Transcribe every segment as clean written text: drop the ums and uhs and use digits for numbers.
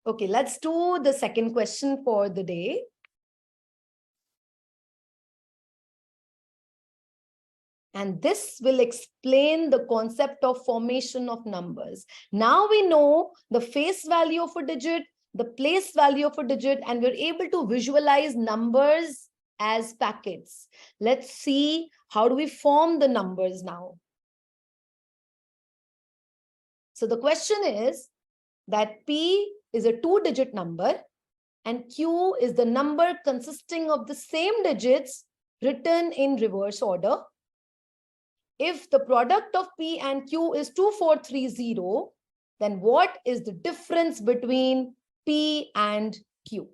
Okay, let's do the second question for the day. And this will explain the concept of formation of numbers. Now we know the face value of a digit, the place value of a digit, and we're able to visualize numbers as packets. Let's see how do we form the numbers now. So the question is that P is a 2-digit number and Q is the number consisting of the same digits written in reverse order. If the product of P and Q is 2430, then what is the difference between P and Q?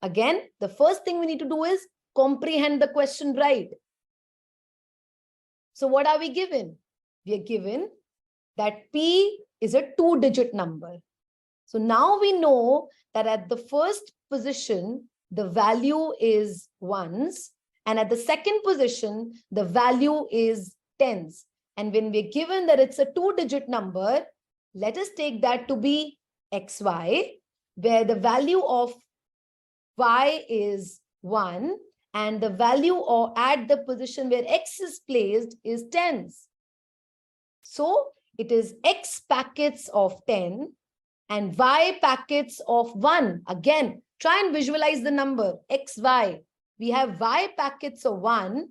Again, the first thing we need to do is comprehend the question right. So what are we given? We are given that P is a 2-digit number. So now we know that at the first position, the value is ones. And at the second position, the value is tens. And when we're given that it's a 2-digit number, let us take that to be XY, where the value of Y is 1 and the value or at the position where X is placed is tens. So it is X packets of 10 and Y packets of 1. Again, try and visualize the number XY. We have Y packets of 1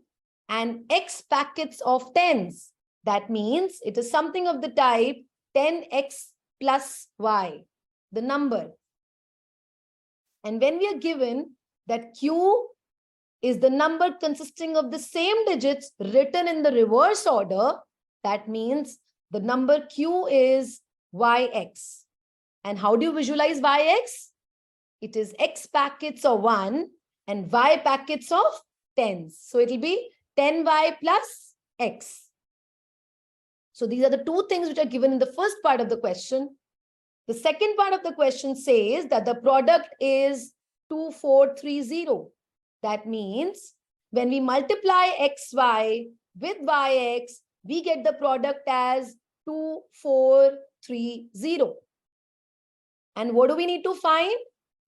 and X packets of tens. That means it is something of the type 10X plus Y, the number. And when we are given that Q is the number consisting of the same digits written in the reverse order, that means the number Q is YX. And how do you visualize YX? It is X packets of 1 and Y packets of tens. So it will be 10Y plus X. So these are the two things which are given in the first part of the question. The second part of the question says that the product is 2430. That means when we multiply XY with YX, we get the product as 2430. And what do we need to find?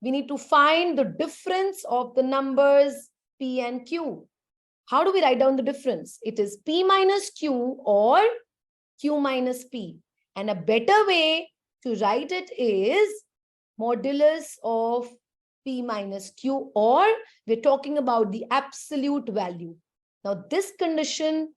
We need to find the difference of the numbers P and Q. How do we write down the difference? It is P minus Q or Q minus P. And a better way to write it is modulus of P minus Q, or we're talking about the absolute value. Now this condition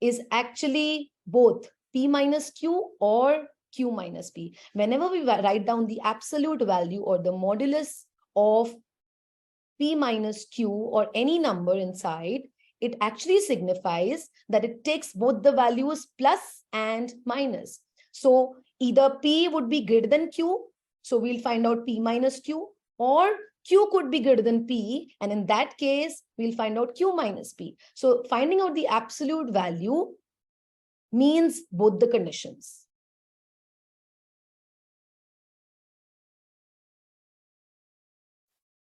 is actually both P minus Q or Q minus P. Whenever we write down the absolute value or the modulus of P minus Q or any number inside, it actually signifies that it takes both the values plus and minus. So either P would be greater than Q, so we'll find out P minus Q, or Q could be greater than P, and in that case, we'll find out Q minus P. So finding out the absolute value means both the conditions.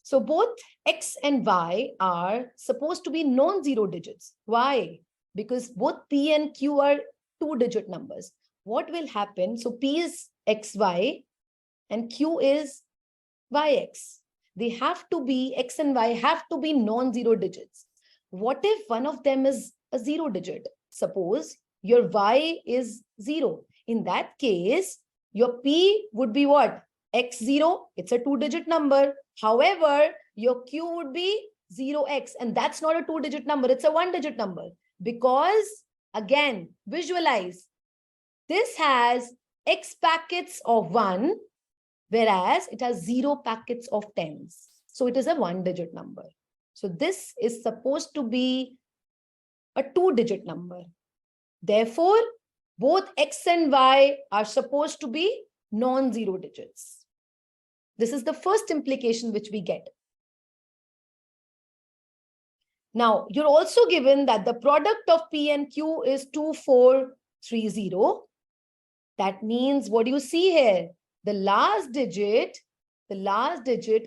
So both X and Y are supposed to be non-zero digits. Why? Because both P and Q are 2-digit numbers. What will happen? So P is XY and Q is YX. They have to be, X and Y have to be non-zero digits. What if one of them is a 0 digit? Suppose your Y is 0. In that case, your P would be what? X0, it's a 2-digit number. However, your Q would be 0X, and that's not a 2-digit number, it's a 1-digit number. Because, again, visualize, this has X packets of 1, whereas it has 0 packets of tens. So it is a 1-digit number. So this is supposed to be a 2-digit number. Therefore, both X and Y are supposed to be non-zero digits. This is the first implication which we get. Now, you're also given that the product of P and Q is 2430. That means, what do you see here? The last digit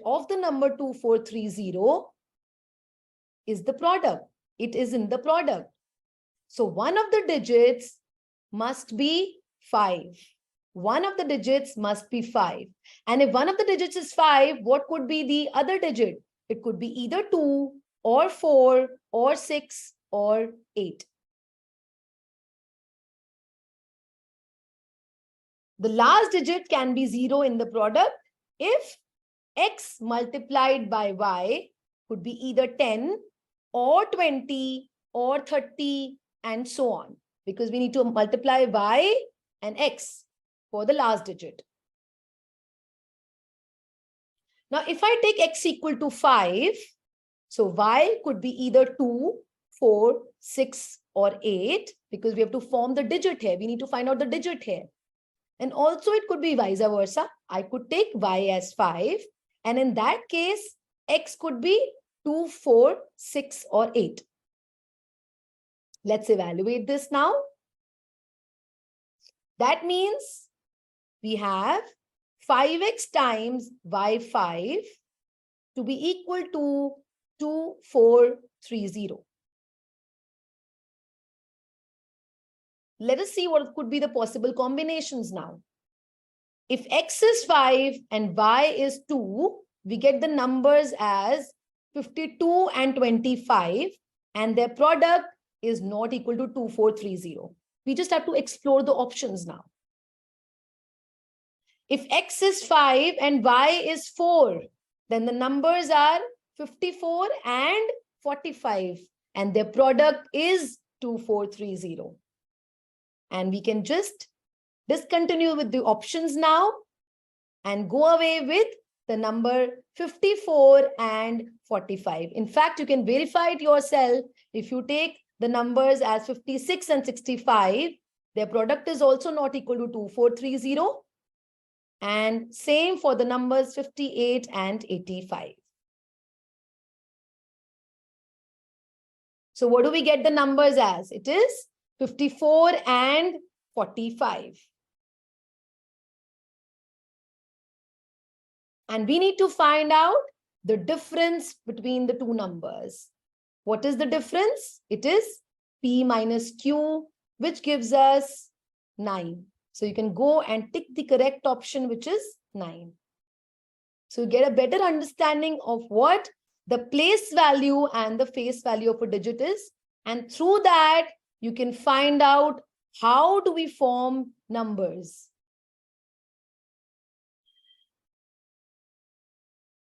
of the number 2430 is the product. It is in the product. So one of the digits must be 5. one of the digits must be 5. And if one of the digits is 5, what could be the other digit? It could be either 2 or 4 or 6 or 8. The last digit can be 0 in the product if x multiplied by y could be either 10 or 20 or 30 and so on, because we need to multiply y and x for the last digit. Now, if I take x equal to 5, so y could be either 2, 4, 6 or 8, because we have to form the digit here. We need to find out the digit here. And also it could be vice versa. I could take y as 5. And in that case, x could be 2, 4, 6 or 8. Let's evaluate this now. That means we have 5x times y5 to be equal to 2430. Let us see what could be the possible combinations now. If x is 5 and y is 2, we get the numbers as 52 and 25, and their product is not equal to 2430. We just have to explore the options now. If x is 5 and y is 4, then the numbers are 54 and 45, and their product is 2430. And we can just discontinue with the options now and go away with the number 54 and 45. In fact, you can verify it yourself. If you take the numbers as 56 and 65, their product is also not equal to 2430. And same for the numbers 58 and 85. So what do we get the numbers as? It is 54 and 45. And we need to find out the difference between the two numbers. What is the difference? It is P minus Q, which gives us 9. So you can go and tick the correct option, which is 9. So you get a better understanding of what the place value and the face value of a digit is. And through that, you can find out how do we form numbers.